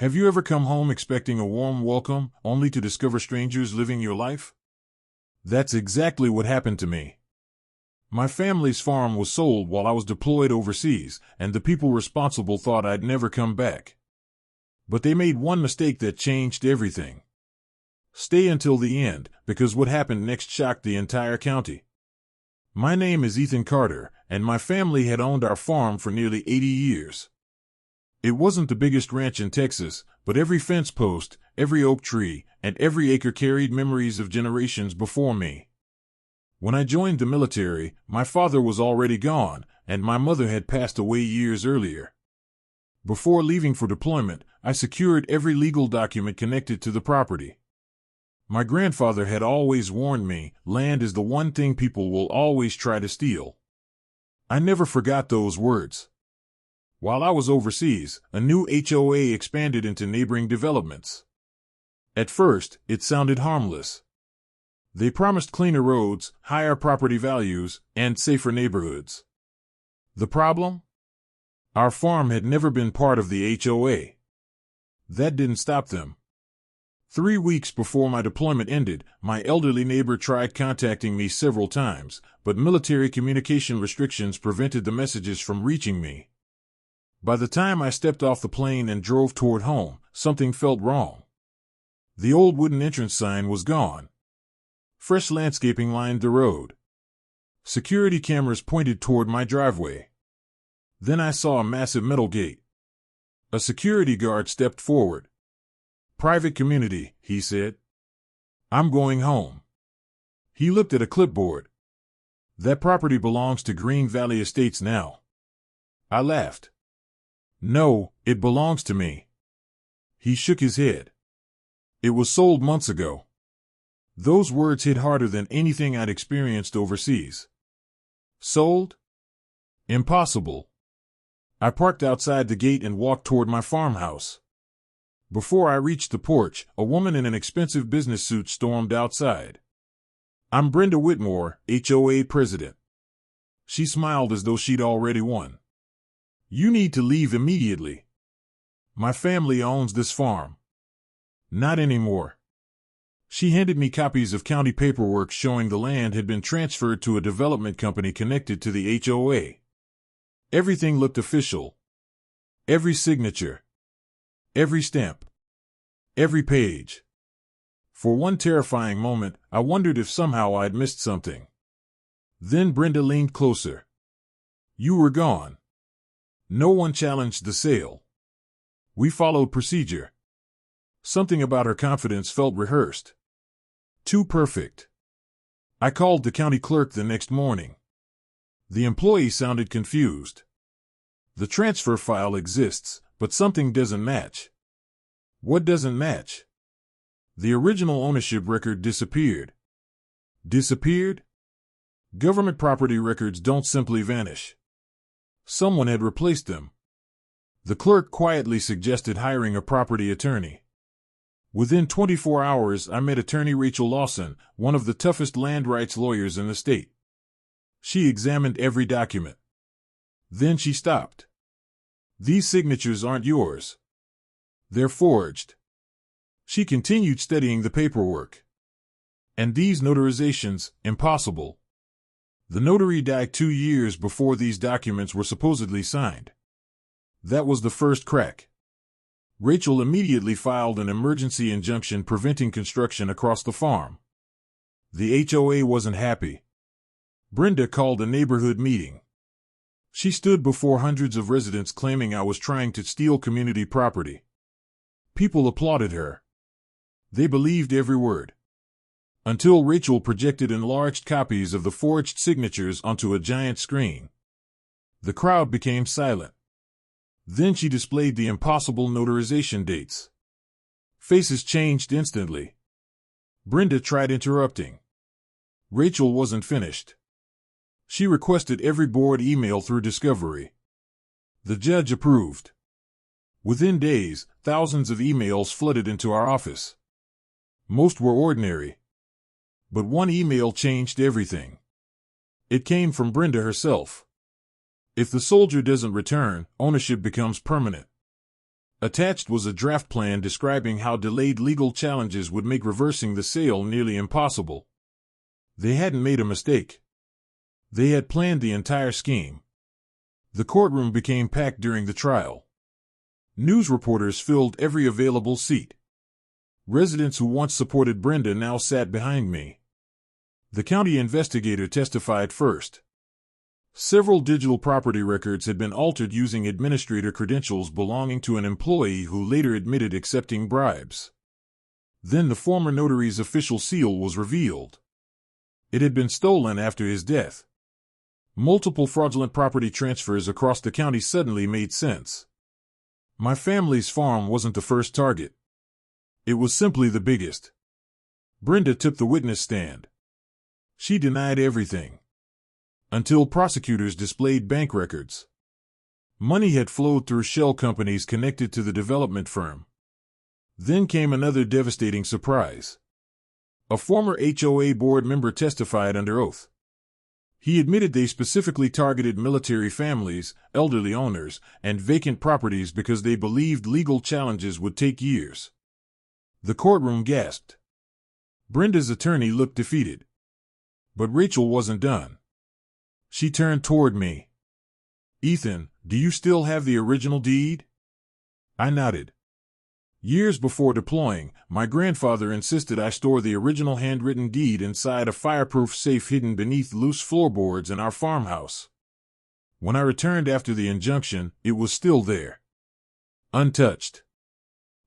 Have you ever come home expecting a warm welcome, only to discover strangers living your life? That's exactly what happened to me. My family's farm was sold while I was deployed overseas, and the people responsible thought I'd never come back. But they made one mistake that changed everything. Stay until the end, because what happened next shocked the entire county. My name is Ethan Carter, and my family had owned our farm for nearly 80 years. It wasn't the biggest ranch in Texas, but every fence post, every oak tree, and every acre carried memories of generations before me. When I joined the military, my father was already gone, and my mother had passed away years earlier. Before leaving for deployment, I secured every legal document connected to the property. My grandfather had always warned me, land is the one thing people will always try to steal. I never forgot those words. While I was overseas, a new HOA expanded into neighboring developments. At first, it sounded harmless. They promised cleaner roads, higher property values, and safer neighborhoods. The problem? Our farm had never been part of the HOA. That didn't stop them. 3 weeks before my deployment ended, my elderly neighbor tried contacting me several times, but military communication restrictions prevented the messages from reaching me. By the time I stepped off the plane and drove toward home, something felt wrong. The old wooden entrance sign was gone. Fresh landscaping lined the road. Security cameras pointed toward my driveway. Then I saw a massive metal gate. A security guard stepped forward. "Private community," he said. "I'm going home." He looked at a clipboard. "That property belongs to Green Valley Estates now." I laughed. "No, it belongs to me." He shook his head. "It was sold months ago." Those words hit harder than anything I'd experienced overseas. Sold? Impossible. I parked outside the gate and walked toward my farmhouse. Before I reached the porch, a woman in an expensive business suit stormed outside. "I'm Brenda Whitmore, HOA president." She smiled as though she'd already won. "You need to leave immediately. My family owns this farm." "Not anymore." She handed me copies of county paperwork showing the land had been transferred to a development company connected to the HOA. Everything looked official. Every signature. Every stamp. Every page. For one terrifying moment, I wondered if somehow I'd missed something. Then Brenda leaned closer. "You were gone. No one challenged the sale. We followed procedure." Something about her confidence felt rehearsed. Too perfect. I called the county clerk the next morning. The employee sounded confused. "The transfer file exists, but something doesn't match." "What doesn't match?" "The original ownership record disappeared." Disappeared? Government property records don't simply vanish. Someone had replaced them. The clerk quietly suggested hiring a property attorney. Within 24 hours, I met attorney Rachel Lawson, one of the toughest land rights lawyers in the state. She examined every document. Then she stopped. "These signatures aren't yours. They're forged." She continued studying the paperwork. "And these notarizations, impossible. The notary died 2 years before these documents were supposedly signed." That was the first crack. Rachel immediately filed an emergency injunction preventing construction across the farm. The HOA wasn't happy. Brenda called a neighborhood meeting. She stood before hundreds of residents claiming I was trying to steal community property. People applauded her. They believed every word. Until Rachel projected enlarged copies of the forged signatures onto a giant screen. The crowd became silent. Then she displayed the impossible notarization dates. Faces changed instantly. Brenda tried interrupting. Rachel wasn't finished. She requested every board email through Discovery. The judge approved. Within days, thousands of emails flooded into our office. Most were ordinary. But one email changed everything. It came from Brenda herself. "If the soldier doesn't return, ownership becomes permanent." Attached was a draft plan describing how delayed legal challenges would make reversing the sale nearly impossible. They hadn't made a mistake. They had planned the entire scheme. The courtroom became packed during the trial. News reporters filled every available seat. Residents who once supported Brenda now sat behind me. The county investigator testified first. Several digital property records had been altered using administrator credentials belonging to an employee who later admitted accepting bribes. Then the former notary's official seal was revealed. It had been stolen after his death. Multiple fraudulent property transfers across the county suddenly made sense. My family's farm wasn't the first target. It was simply the biggest. Brenda took the witness stand. She denied everything. Until prosecutors displayed bank records. Money had flowed through shell companies connected to the development firm. Then came another devastating surprise. A former HOA board member testified under oath. He admitted they specifically targeted military families, elderly owners, and vacant properties because they believed legal challenges would take years. The courtroom gasped. Brenda's attorney looked defeated. But Rachel wasn't done. She turned toward me. "Ethan, do you still have the original deed?" I nodded. Years before deploying, my grandfather insisted I store the original handwritten deed inside a fireproof safe hidden beneath loose floorboards in our farmhouse. When I returned after the injunction, it was still there. Untouched.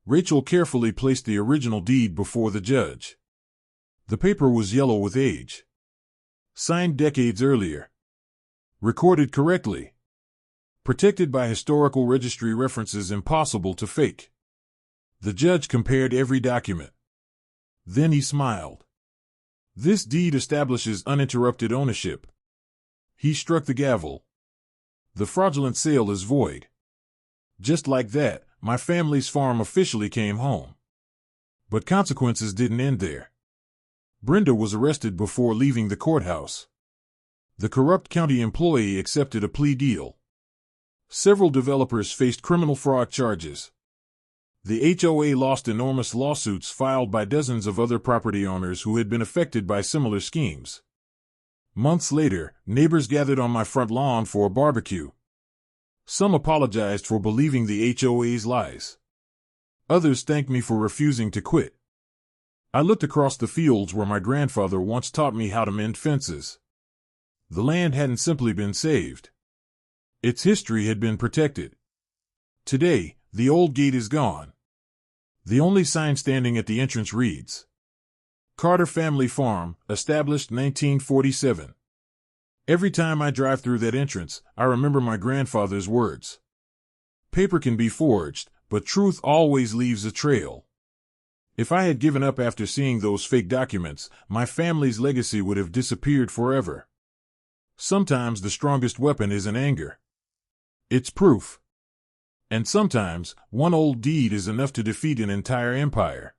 Rachel carefully placed the original deed before the judge. The paper was yellow with age. Signed decades earlier. Recorded correctly. Protected by historical registry references impossible to fake. The judge compared every document. Then he smiled. "This deed establishes uninterrupted ownership." He struck the gavel. "The fraudulent sale is void." Just like that, my family's farm officially came home. But consequences didn't end there. Brenda was arrested before leaving the courthouse. The corrupt county employee accepted a plea deal. Several developers faced criminal fraud charges. The HOA lost enormous lawsuits filed by dozens of other property owners who had been affected by similar schemes. Months later, neighbors gathered on my front lawn for a barbecue. Some apologized for believing the HOA's lies. Others thanked me for refusing to quit. I looked across the fields where my grandfather once taught me how to mend fences. The land hadn't simply been saved. Its history had been protected. Today, the old gate is gone. The only sign standing at the entrance reads, "Carter Family Farm, established 1947. Every time I drive through that entrance, I remember my grandfather's words. Paper can be forged, but truth always leaves a trail. If I had given up after seeing those fake documents, my family's legacy would have disappeared forever. Sometimes the strongest weapon isn't anger. It's proof. And sometimes, one old deed is enough to defeat an entire empire."